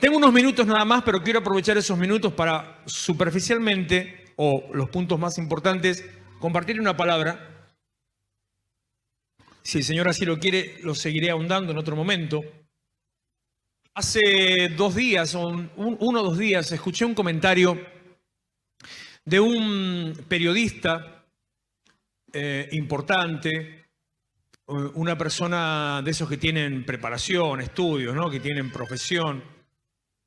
Tengo unos minutos nada más, pero quiero aprovechar esos minutos para superficialmente, o los puntos más importantes, compartir una palabra. Si el Señor así lo quiere, lo seguiré ahondando en otro momento. Hace 2 días, o uno o 2 días, escuché un comentario de un periodista importante, una persona de esos que tienen preparación, estudios, ¿no? Que tienen profesión,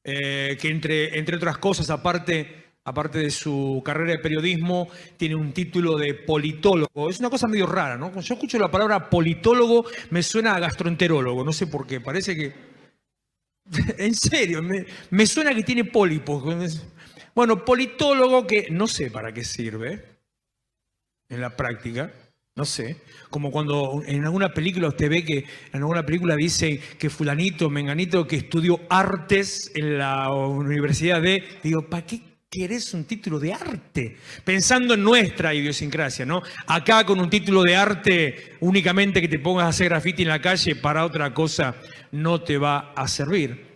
que entre otras cosas, aparte de su carrera de periodismo, tiene un título de politólogo. Es una cosa medio rara, ¿no? Cuando yo escucho la palabra politólogo, me suena a gastroenterólogo, no sé por qué, parece que... En serio, me suena que tiene pólipos. Bueno, politólogo que no sé para qué sirve en la práctica, no sé. Como cuando en alguna película usted ve que en alguna película dice que fulanito, menganito, que estudió artes en la universidad de... Digo, ¿para qué querés un título de arte? Pensando en nuestra idiosincrasia, ¿no? Acá con un título de arte únicamente que te pongas a hacer graffiti en la calle, para otra cosa no te va a servir.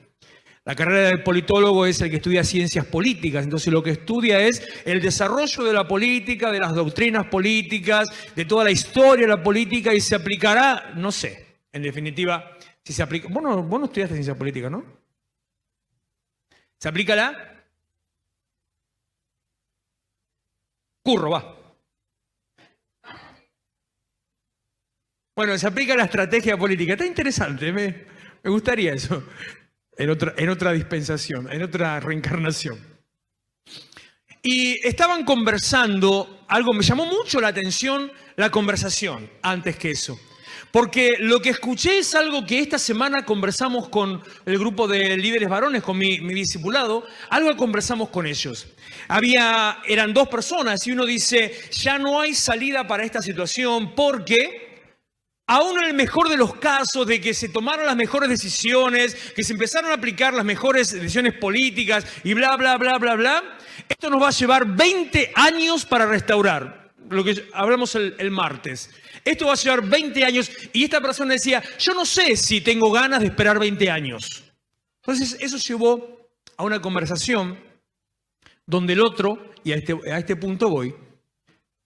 La carrera del politólogo es el que estudia ciencias políticas, entonces lo que estudia es el desarrollo de la política, de las doctrinas políticas, de toda la historia de la política, y se aplicará, no sé, en definitiva, si se aplica... Vos no estudiaste ciencias políticas, ¿no? ¿Se aplicará? Curro, va. Bueno, se aplica la estrategia política. Está interesante, me gustaría eso. En otra dispensación, en otra reencarnación. Y estaban conversando, algo me llamó mucho la atención, la conversación, antes que eso. Porque lo que escuché es algo que esta semana conversamos con el grupo de líderes varones, con mi discipulado, algo que conversamos con ellos. Eran 2 personas y uno dice, ya no hay salida para esta situación porque... Aún en el mejor de los casos de que se tomaron las mejores decisiones, que se empezaron a aplicar las mejores decisiones políticas y bla, bla, bla, bla, bla, esto nos va a llevar 20 años para restaurar, lo que hablamos el martes. Esto va a llevar 20 años y esta persona decía, yo no sé si tengo ganas de esperar 20 años. Entonces eso llevó a una conversación donde el otro, y a este punto voy,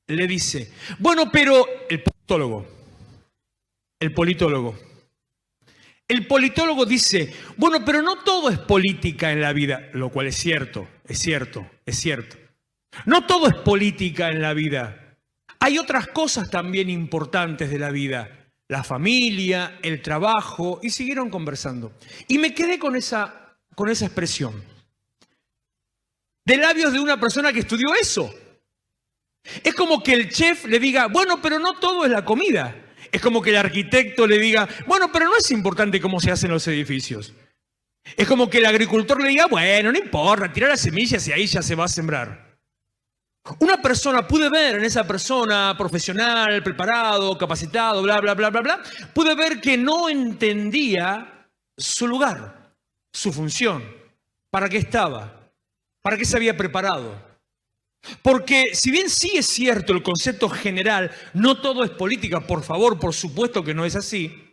le dice, bueno, pero el politólogo dice, bueno, pero no todo es política en la vida, lo cual es cierto. No todo es política en la vida. Hay otras cosas también importantes de la vida, la familia, el trabajo, y siguieron conversando. Y me quedé con esa expresión, de labios de una persona que estudió eso. Es como que el chef le diga, bueno, pero no todo es la comida. Es como que el arquitecto le diga, bueno, pero no es importante cómo se hacen los edificios. Es como que el agricultor le diga, bueno, no importa, tirar las semillas y ahí ya se va a sembrar. Una persona, pude ver en esa persona profesional, preparado, capacitado, bla, bla, bla, bla, bla, pude ver que no entendía su lugar, su función, para qué estaba, para qué se había preparado. Porque si bien sí es cierto el concepto general, no todo es política, por favor, por supuesto que no es así.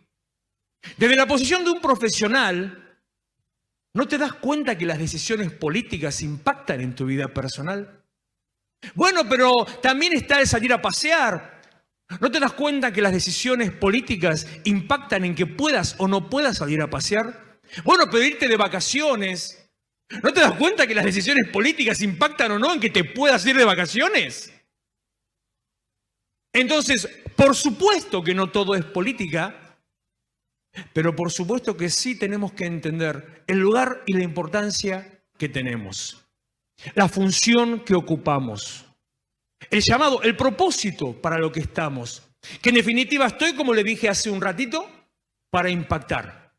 Desde la posición de un profesional, ¿no te das cuenta que las decisiones políticas impactan en tu vida personal? Bueno, pero también está el salir a pasear. ¿No te das cuenta que las decisiones políticas impactan en que puedas o no puedas salir a pasear? Bueno, pero irte de vacaciones... ¿No te das cuenta que las decisiones políticas impactan o no en que te puedas ir de vacaciones? Entonces, por supuesto que no todo es política, pero por supuesto que sí tenemos que entender el lugar y la importancia que tenemos, la función que ocupamos, el llamado, el propósito para lo que estamos, que en definitiva estoy, como le dije hace un ratito, para impactar,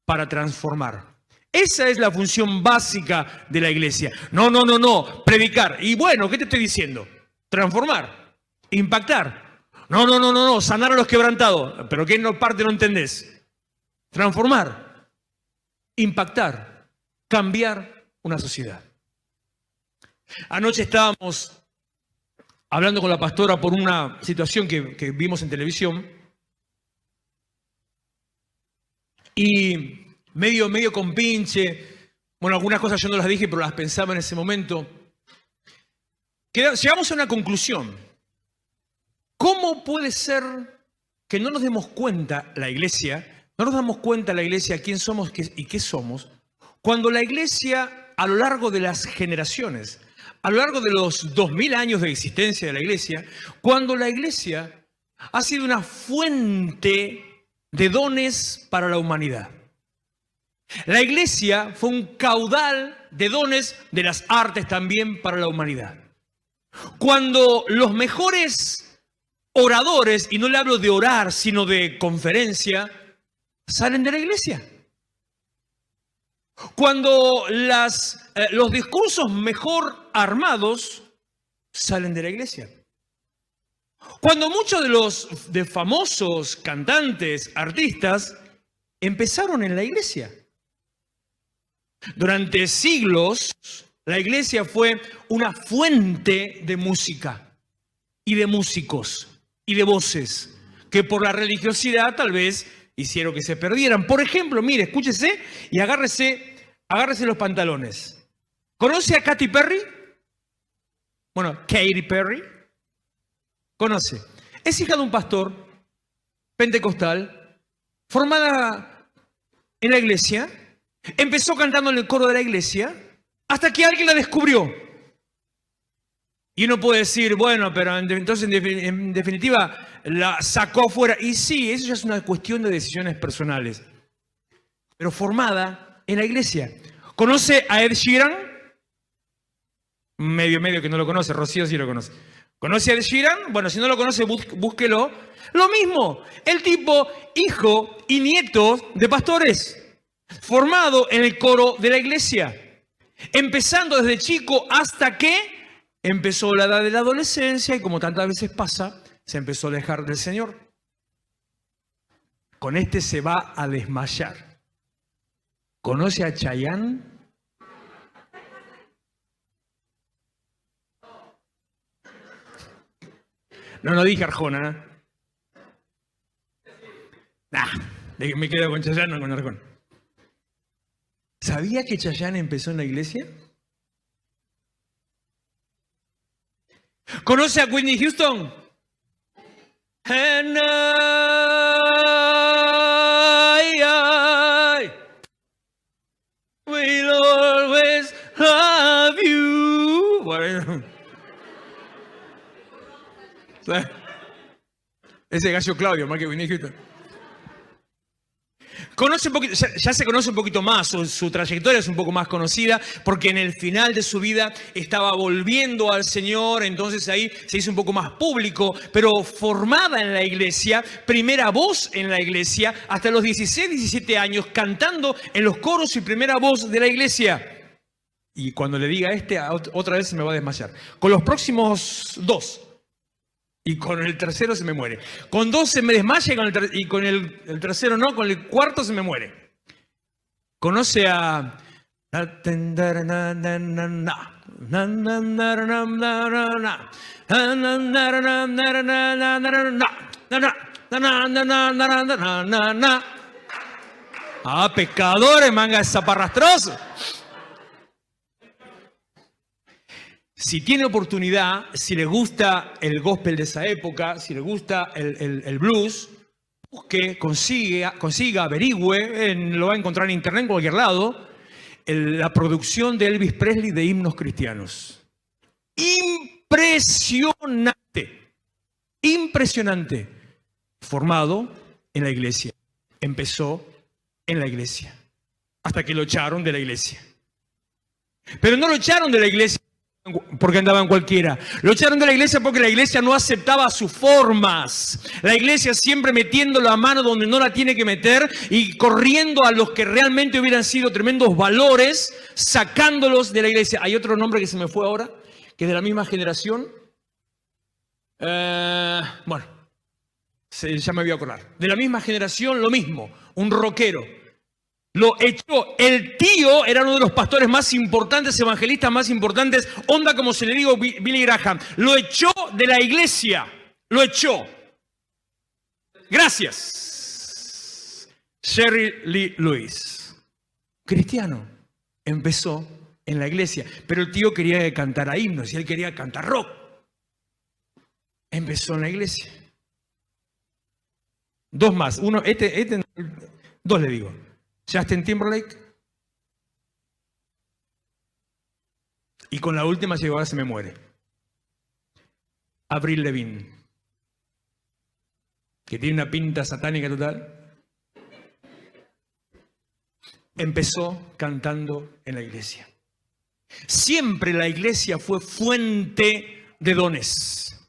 para transformar. Esa es la función básica de la iglesia. No, predicar. Y bueno, ¿qué te estoy diciendo? Transformar, impactar. No, sanar a los quebrantados. ¿Pero qué parte no entendés? Transformar, impactar, cambiar una sociedad. Anoche estábamos hablando con la pastora por una situación que vimos en televisión y... medio compinche, Bueno, algunas cosas yo no las dije, pero las pensaba en ese momento. Llegamos a una conclusión. ¿Cómo puede ser que no nos demos cuenta, la iglesia, no nos damos cuenta la iglesia quién somos y qué somos, cuando la iglesia a lo largo de las generaciones, a lo largo de los 2000 años de existencia de la iglesia, cuando la iglesia ha sido una fuente de dones para la humanidad? La iglesia fue un caudal de dones de las artes también para la humanidad. Cuando los mejores oradores, y no le hablo de orar, sino de conferencia, salen de la iglesia. Cuando los discursos mejor armados salen de la iglesia. Cuando muchos de los famosos cantantes, artistas, empezaron en la iglesia. Durante siglos, la iglesia fue una fuente de música y de músicos y de voces que por la religiosidad tal vez hicieron que se perdieran. Por ejemplo, mire, escúchese y agárrese los pantalones. ¿Conoce a Katy Perry? Bueno, Katy Perry. ¿Conoce? Es hija de un pastor pentecostal, formada en la iglesia. Empezó cantando en el coro de la iglesia hasta que alguien la descubrió. Y uno puede decir, bueno, pero entonces en definitiva la sacó afuera. Y sí, eso ya es una cuestión de decisiones personales. Pero formada en la iglesia. ¿Conoce a Ed Sheeran? Medio que no lo conoce. Rocío sí lo conoce. ¿Conoce a Ed Sheeran? Bueno, si no lo conoce, búsquelo. Lo mismo, el tipo, hijo y nieto de pastores. Formado en el coro de la iglesia. Empezando desde chico hasta que empezó la edad de la adolescencia y como tantas veces pasa, se empezó a alejar del Señor. Con este se va a desmayar. ¿Conoce a Chayanne? No dije Arjona. Me quedo con Chayanne, no con Arjona. ¿Sabía que Chayanne empezó en la iglesia? ¿Conoce a Whitney Houston? And I will always love you. Bueno. Ese gallo Claudio, más que Whitney Houston. Conoce un poquito, ya se conoce un poquito más, su trayectoria es un poco más conocida, porque en el final de su vida estaba volviendo al Señor, entonces ahí se hizo un poco más público, pero formada en la iglesia, primera voz en la iglesia, hasta los 16, 17 años, cantando en los coros y primera voz de la iglesia. Y cuando le diga otra vez se me va a desmayar. Con los próximos dos. Y con el tercero se me muere. Con dos se me desmaya y con el tercero no, con el cuarto se me muere. ¿Conoce a... pecadores, manga de zaparrastroso. Si tiene oportunidad, si le gusta el gospel de esa época, si le gusta el blues, busque, consiga, averigüe, lo va a encontrar en internet en cualquier lado, la producción de Elvis Presley de himnos cristianos. Impresionante, impresionante. Formado en la iglesia, empezó en la iglesia, hasta que lo echaron de la iglesia. Pero no lo echaron de la iglesia porque andaba en cualquiera. Lo echaron de la iglesia porque la iglesia no aceptaba sus formas. La iglesia siempre metiendo la mano donde no la tiene que meter y corriendo a los que realmente hubieran sido tremendos valores, sacándolos de la iglesia. Hay otro nombre que se me fue ahora, que es de la misma generación. Bueno, ya me voy a acordar. De la misma generación, lo mismo, un rockero. Lo echó. El tío era uno de los pastores más importantes, evangelistas más importantes, onda como se le digo Billy Graham. Lo echó de la iglesia. Lo echó. Gracias. Jerry Lee Lewis. Cristiano. empezó en la iglesia. Pero el tío quería que cantara himnos y él quería cantar rock. Empezó en la iglesia. Dos más. Uno, dos le digo. Justin Timberlake. Y con la última llegó, ahora se me muere. Avril Lavigne. Que tiene una pinta satánica total. Empezó cantando en la iglesia. Siempre la iglesia fue fuente de dones.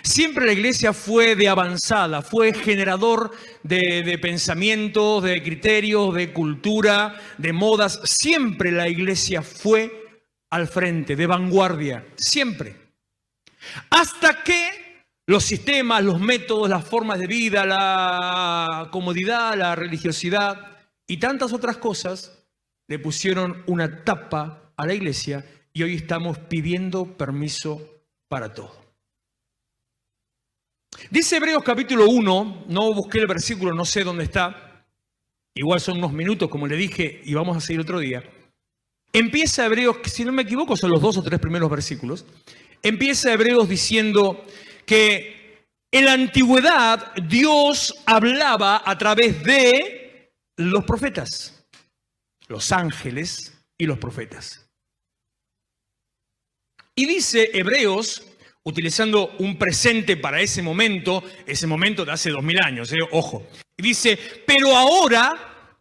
Siempre la iglesia fue de avanzada, fue generador de pensamientos, de criterios, de cultura, de modas. Siempre la iglesia fue al frente, de vanguardia, siempre. Hasta que los sistemas, los métodos, las formas de vida, la comodidad, la religiosidad y tantas otras cosas le pusieron una tapa a la iglesia y hoy estamos pidiendo permiso para todo. Dice Hebreos capítulo 1, no busqué el versículo, no sé dónde está, igual son unos minutos como le dije y vamos a seguir otro día. Empieza Hebreos, si no me equivoco son los 2 o 3 primeros versículos, empieza Hebreos diciendo que en la antigüedad Dios hablaba a través de los profetas, los ángeles y los profetas. Y dice Hebreos, utilizando un presente para ese momento de hace 2000 años, ojo. Y dice, pero ahora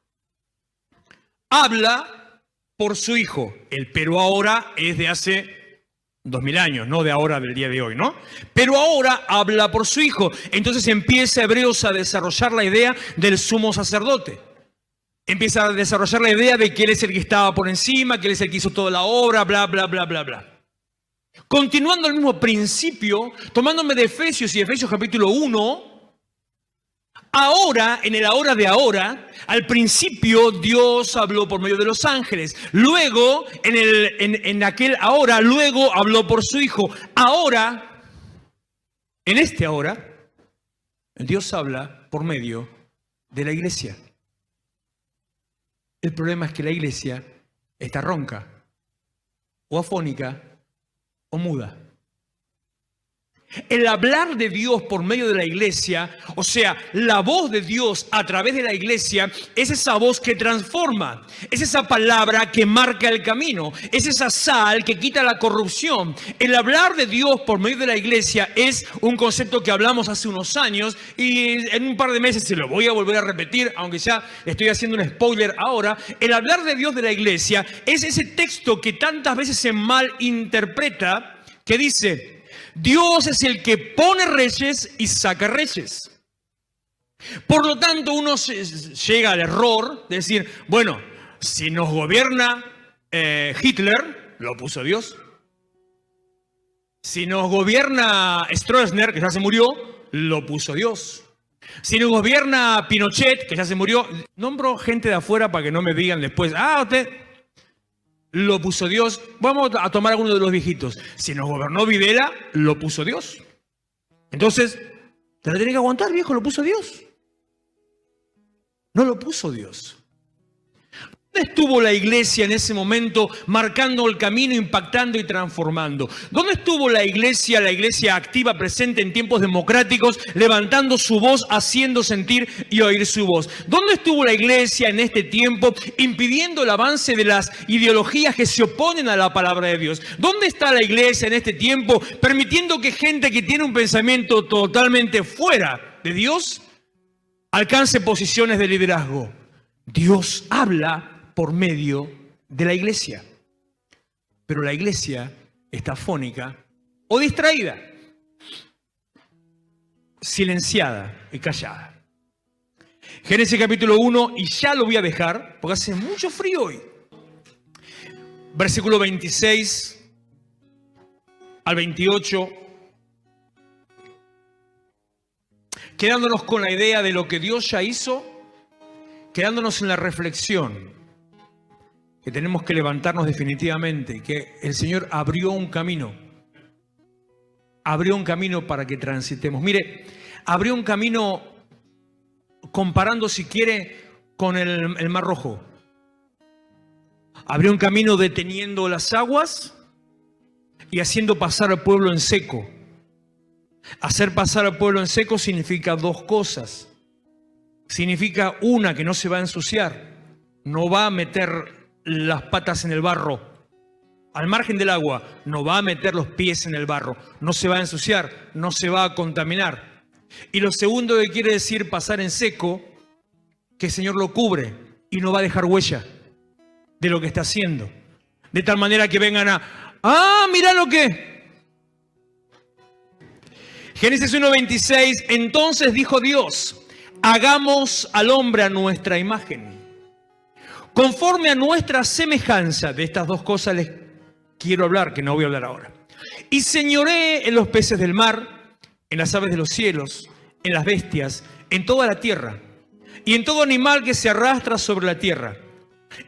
habla por su Hijo. El pero ahora es de hace 2000 años, no de ahora, del día de hoy, ¿no? Pero ahora habla por su Hijo. Entonces empieza Hebreos a desarrollar la idea del sumo sacerdote. Empieza a desarrollar la idea de que Él es el que estaba por encima, que Él es el que hizo toda la obra, bla, bla, bla, bla, bla. Continuando el mismo principio, tomándome de Efesios y Efesios capítulo 1, ahora, en el ahora de ahora, al principio Dios habló por medio de los ángeles. Luego, en aquel ahora, luego habló por su Hijo. Ahora, en este ahora, Dios habla por medio de la iglesia. El problema es que la iglesia está ronca, o afónica, o muda. El hablar de Dios por medio de la iglesia, o sea, la voz de Dios a través de la iglesia, es esa voz que transforma, es esa palabra que marca el camino, es esa sal que quita la corrupción. El hablar de Dios por medio de la iglesia es un concepto que hablamos hace unos años y en un par de meses se lo voy a volver a repetir, aunque ya le estoy haciendo un spoiler ahora. El hablar de Dios de la iglesia es ese texto que tantas veces se malinterpreta, que dice: Dios es el que pone reyes y saca reyes. Por lo tanto, uno llega al error de decir, bueno, si nos gobierna Hitler, lo puso Dios. Si nos gobierna Stroessner, que ya se murió, lo puso Dios. Si nos gobierna Pinochet, que ya se murió, nombro gente de afuera para que no me digan después, usted... Lo puso Dios. Vamos a tomar alguno de los viejitos. Si nos gobernó Videla, lo puso Dios. Entonces, te la tenés que aguantar, viejo, lo puso Dios. No lo puso Dios. ¿Dónde estuvo la iglesia en ese momento marcando el camino, impactando y transformando? ¿Dónde estuvo la iglesia activa, presente en tiempos democráticos, levantando su voz, haciendo sentir y oír su voz? ¿Dónde estuvo la iglesia en este tiempo, impidiendo el avance de las ideologías que se oponen a la palabra de Dios? ¿Dónde está la iglesia en este tiempo, permitiendo que gente que tiene un pensamiento totalmente fuera de Dios alcance posiciones de liderazgo? Dios habla por medio de la iglesia. Pero la iglesia está afónica o distraída, silenciada y callada. Génesis capítulo 1, y ya lo voy a dejar porque hace mucho frío hoy. Versículo 26 al 28. Quedándonos con la idea de lo que Dios ya hizo, quedándonos en la reflexión que tenemos que levantarnos definitivamente, que el Señor abrió un camino para que transitemos. Mire, abrió un camino comparando, si quiere, con el Mar Rojo. Abrió un camino deteniendo las aguas y haciendo pasar al pueblo en seco. Hacer pasar al pueblo en seco significa dos cosas. Significa una, que no se va a ensuciar, no va a meter las patas en el barro. Al margen del agua, no va a meter los pies en el barro, no se va a ensuciar, no se va a contaminar. Y lo segundo que quiere decir pasar en seco, que el Señor lo cubre y no va a dejar huella de lo que está haciendo. De tal manera que vengan mirá lo que... Génesis 1:26, entonces dijo Dios, hagamos al hombre a nuestra imagen, conforme a nuestra semejanza. De estas dos cosas les quiero hablar, que no voy a hablar ahora. Y señoré en los peces del mar, en las aves de los cielos, en las bestias, en toda la tierra, y en todo animal que se arrastra sobre la tierra.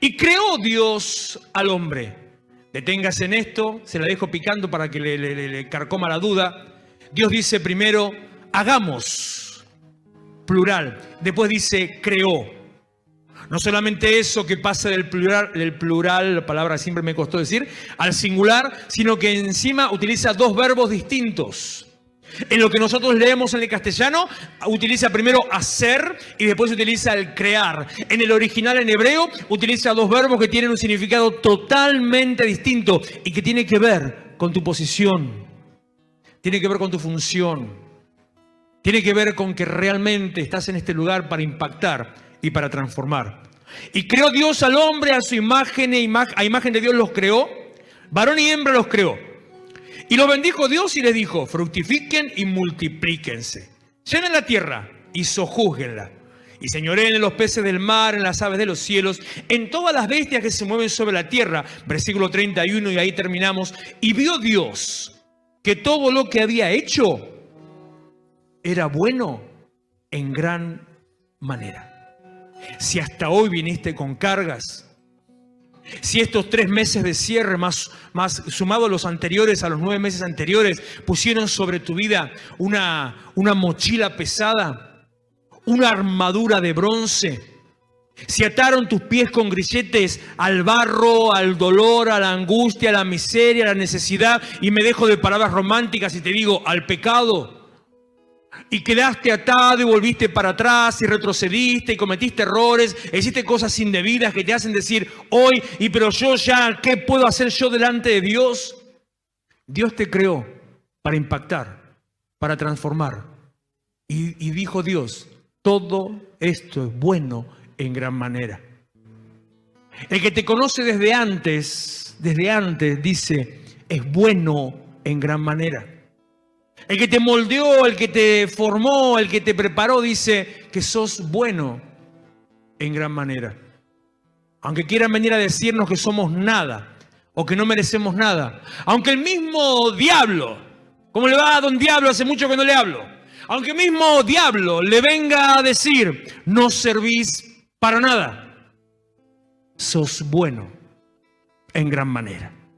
Y creó Dios al hombre. Deténgase en esto, se la dejo picando para que le carcoma la duda. Dios dice primero, hagamos, plural. Después dice, creó. No solamente eso, que pasa del plural, la palabra siempre me costó decir, al singular, sino que encima utiliza dos verbos distintos. En lo que nosotros leemos en el castellano, utiliza primero hacer y después utiliza el crear. En el original en hebreo, utiliza dos verbos que tienen un significado totalmente distinto y que tiene que ver con tu posición. Tiene que ver con tu función. Tiene que ver con que realmente estás en este lugar para impactar y para transformar. Y creó Dios al hombre a su imagen, a imagen de Dios los creó. Varón y hembra los creó. Y los bendijo Dios y les dijo, fructifiquen y multiplíquense. Llenen la tierra y sojúzguenla. Y señoreen en los peces del mar, en las aves de los cielos, en todas las bestias que se mueven sobre la tierra. Versículo 31 y ahí terminamos. Y vio Dios que todo lo que había hecho era bueno en gran manera. Si hasta hoy viniste con cargas, si estos 3 meses de cierre, más sumado a los anteriores, a los 9 meses anteriores, pusieron sobre tu vida una mochila pesada, una armadura de bronce, si ataron tus pies con grilletes al barro, al dolor, a la angustia, a la miseria, a la necesidad, y me dejo de palabras románticas y te digo, al pecado, y quedaste atado y volviste para atrás y retrocediste y cometiste errores, hiciste cosas indebidas que te hacen decir hoy, pero yo ya, ¿qué puedo hacer yo delante de Dios? Dios te creó para impactar, para transformar. Y dijo Dios, todo esto es bueno en gran manera. El que te conoce desde antes dice, es bueno en gran manera. El que te moldeó, el que te formó, el que te preparó, dice que sos bueno en gran manera. Aunque quieran venir a decirnos que somos nada o que no merecemos nada. Aunque el mismo diablo, ¿cómo le va a don Diablo? Hace mucho que no le hablo. Aunque el mismo diablo le venga a decir, no servís para nada, sos bueno en gran manera.